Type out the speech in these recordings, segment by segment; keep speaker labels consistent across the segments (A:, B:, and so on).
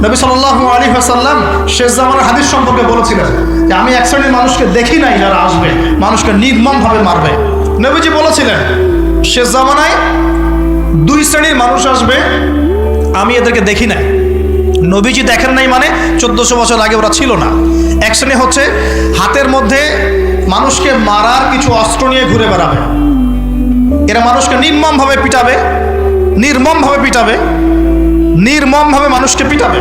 A: নবী সাল্লাল্লাহু আলাইহি ওয়াসাল্লাম শেষ জামানার হাদিস সম্পর্কে বলেছিলেন যে আমি এক শ্রেণীর মানুষকে দেখি নাই যারা আসবে মানুষকে নির্মমভাবে মারবে। নবীজি বলেছিলেন শেষ জামানায় দুই শ্রেণীর মানুষ আসবে, আমি এদেরকে দেখি নাই। নবীজি দেখেন নাই মানে 1400 বছর আগে ওরা ছিল না। এক শ্রেণী হচ্ছে হাতের মধ্যে মানুষকে মারার কিছু অস্ত্র নিয়ে ঘুরে বেড়াবে, এরা মানুষকে নির্মমভাবে পিটাবে, নির্মমভাবে মানুষকে পিটাবে।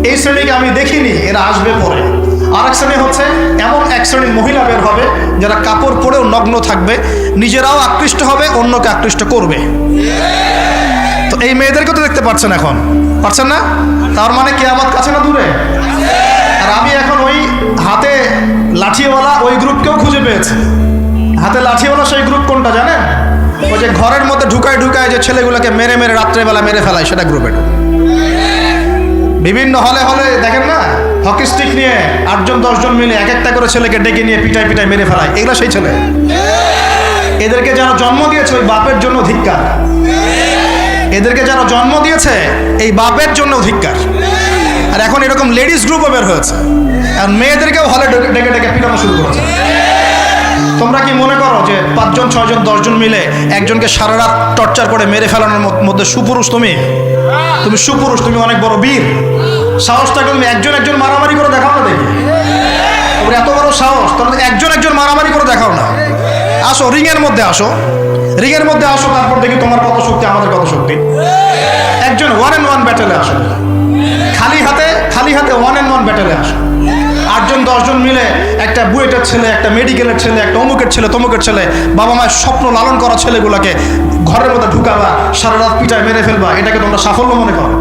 A: এই শ্রেণীকে আমি দেখিনি, এরা আসবে পরে। আরেক শ্রেণী হচ্ছে এমন এক শ্রেণীর মহিলা বের হবে যারা কাপড় পরেও নগ্ন থাকবে, নিজেরাও আকৃষ্ট হবে, অন্যকে আকৃষ্ট করবে। তো এই মেয়েদেরকে তো দেখতে পাচ্ছেন, এখন পাচ্ছেন না? তার মানে কিয়ামত কাছে না দূরে? আর আমি এখন ওই হাতে লাঠিওয়ালা ওই গ্রুপকেও খুঁজে পেয়েছি। হাতে লাঠিওয়ালা সেই গ্রুপ কোনটা জানেন? ওই যে ঘরের মধ্যে ঢুকায় যে ছেলেগুলোকে মেরে মেরে রাত্রেবেলা মেরে ফেলায়, সেটা গ্রুপের। বিভিন্ন হলে দেখেন না, হকি স্টিক নিয়ে 8-10 জন মিলে এক একটা করে ছেলেকে ডেকে নিয়ে পিটায় মেরে ফেলায়, এগুলো সেই ছেলে। এদেরকে যারা জন্ম দিয়েছে ওই বাপের জন্য ধিক্কার, এদেরকে যারা জন্ম দিয়েছে এই বাপের জন্য ধিক্কার। আর এখন এরকম লেডিস গ্রুপও বের হয়েছে, আর মেয়েদেরকেও হলে ডেকে পিটানো শুরু করেছে। তোমরা কি মনে করো যে 5 জন 6 জন 10 জন মিলে একজনকে সারা রাত টর্চার করে মেরে ফেলানোর মধ্যে সুপুরুষ? তুমি সুপুরুষ, তুমি অনেক বড় বীর। সাহসটাকে তুমি একজন মারামারি করে দেখাও না দেখি। তোমার এত বড় সাহস, তাহলে একজন মারামারি করে দেখাও না। আসো রিংয়ের মধ্যে আসো, তারপর দেখি তোমার কত শক্তি, আমাদের কত শক্তি। একজন 1-on-1 ব্যাটেলে আসো, খালি হাতে 1-on-1 ব্যাটেলে আসো। 8 জন 10 জন মিলে একটা বুয়েটের ছেলে, একটা মেডিকেলের ছেলে, একটা অমুকের ছেলে, তমুকের ছেলে, বাবা মায়ের স্বপ্ন লালন করা ছেলেগুলোকে ঘরের মধ্যে ঢুকাবা, সারা রাত পিটায় মেরে ফেলবা, এটাকে তোমরা সাফল্য মনে করো,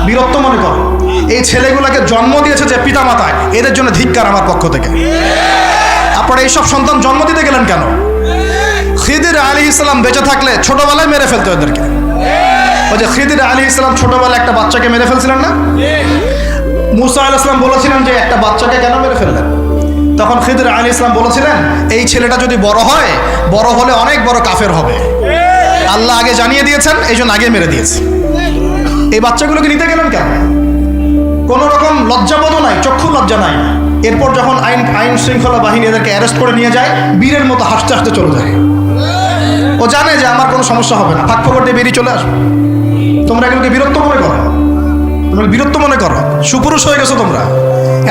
A: বীরত্ব মনে করো? এই ছেলেগুলোকে জন্ম দিয়েছে যে পিতা মাতায়, এদের জন্য ধিক্কার আমার পক্ষ থেকে। আপনারা এইসব সন্তান জন্ম দিতে গেলেন কেন? খিদির আলাইহিস সালাম বেঁচে থাকলে ছোটবেলায় মেরে ফেলতো এদেরকে। ওই যে খিদির আলাইহিস সালাম ছোটবেলায় একটা বাচ্চাকে মেরে ফেলছিলেন না? মুসা আলাইহিস সালাম বলেছিলেন যে একটা বাচ্চাকে কেন মেরে ফেললেন? তখন খিদির আলাইহিস সালাম বলেছিলেন এই ছেলেটা যদি বড় হলে অনেক বড় কাফের হবে, আল্লাহ আগে জানিয়ে দিয়েছেন, এই জন্য আগে মেরে দিয়েছে। এই বাচ্চাগুলোকে নিতে গেলেন কেন? কোনো রকম লজ্জাবোধও নাই, চক্ষু লজ্জা নাই। এরপর যখন আইন শৃঙ্খলা বাহিনী এদেরকে অ্যারেস্ট করে নিয়ে যায়, বীরের মতো হাসতে হাসতে চলে যায়। ও জানে যে আমার কোনো সমস্যা হবে না, ফাঁক ফোকর দিয়ে বেরিয়ে চলে আসবে। তোমরা এগুলোকে বীরত্ব মনে করো, সুপুরুষ হয়ে গেছো তোমরা।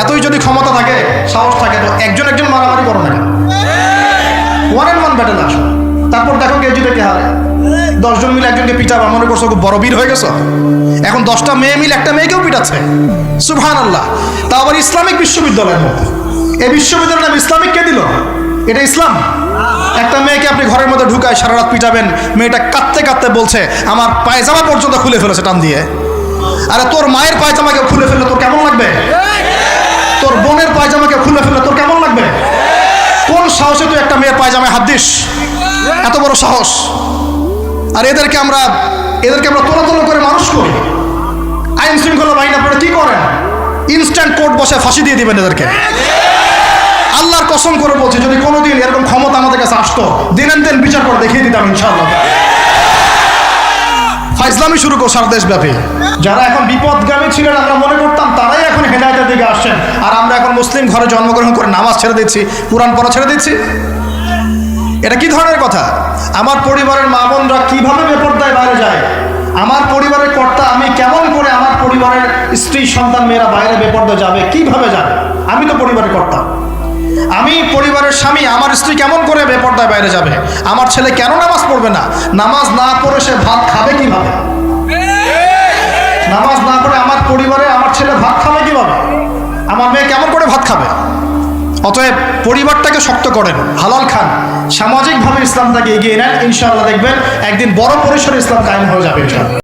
A: এতই যদি ক্ষমতা থাকে, সাহস থাকে, তো একজন মারামারি করো না কেন? 1-on-1 ব্যাটেল আসো, তারপর দেখো কে জিতে কে হারে। 10 জন মিলে একজনকে পিটাবা, মনে করছো খুব বড় বীর হয়ে গেছো। এখন 10টা মেয়ে মিলে একটা মেয়েকেও পিটাচ্ছে, সুবহানাল্লাহ। তা আবার ইসলামিক বিশ্ববিদ্যালয়ের মধ্যে। এই বিশ্ববিদ্যালয়ের নাম ইসলামিক কে দিল? এটা ইসলাম? একটা মেয়েকে আপনি ঘরের মধ্যে ঢুকায় সারা রাত পিটাবেন, মেয়েটা কাঁদতে বলছে আমার পায়জামা পর্যন্ত খুলে ফেলেছে টান দিয়ে। আরে তোর মায়ের পায়জামাকে খুলে ফেললে তোর কেমন লাগবে? তোর বোনের পায়জামাকে খুলে ফেললে তোর কেমন লাগবে? কোন সাহসে তুই একটা মেয়ের পায়জামায় হাত দিস? এত বড় সাহস! আর এদেরকে আমরা তোলা করে মানুষ করি। আইন শৃঙ্খলা বাহিনী আপনারা কি করেন? ইনস্ট্যান্ট কোর্ট বসে ফাঁসি দিয়ে দিবেন এদেরকে। আল্লাহর কসম করে বলছি, যদি কোনোদিন এরকম ক্ষমতা আমাদের কাছে আসতো, দিন বিচার করে দেখিয়ে দিতাম ইনশাআল্লাহ। ফাইজলামি শুরু কর সারা দেশব্যাপী। যারা এখন বিপদগামী ছিলেন আমরা মনে করতাম, তারাই এখন হেদায়েতের দিকে আসছেন। আর আমরা এখন মুসলিম ঘরে জন্মগ্রহণ করে নামাজ ছেড়ে দিচ্ছি, কুরআন পড়া ছেড়ে দিচ্ছি। এটা কি ধরনের কথা? আমার পরিবারের মা বোনরা কিভাবে বেপরদায় বাইরে যায়? আমার পরিবারের কর্তা আমি কেমন করে আমার পরিবারের স্ত্রী সন্তান মেয়েরা বাইরে বেপরদায় যাবে? কিভাবে যাবে? আমি তো পরিবারের কর্তা, আমি পরিবারের স্বামী, আমার স্ত্রী কেমন করে বেপরদায় বাইরে যাবে? আমার ছেলে কেন নামাজ পড়বে না? নামাজ না পড়ে সে ভাত খাবে কিভাবে? নামাজ না পড়ে আমার পরিবারে আমার ছেলে ভাত খাবে কিভাবে? আমার মেয়ে কেমন করে ভাত খাবে? অতএব পরিবারটাকে শক্ত করেন, হালাল খান, সামাজিকভাবে ইসলামটাকে এগিয়ে নেন, ইনশাআল্লাহ দেখবেন একদিন বড় পরিসরে ইসলাম কায়েম হয়ে যাবে।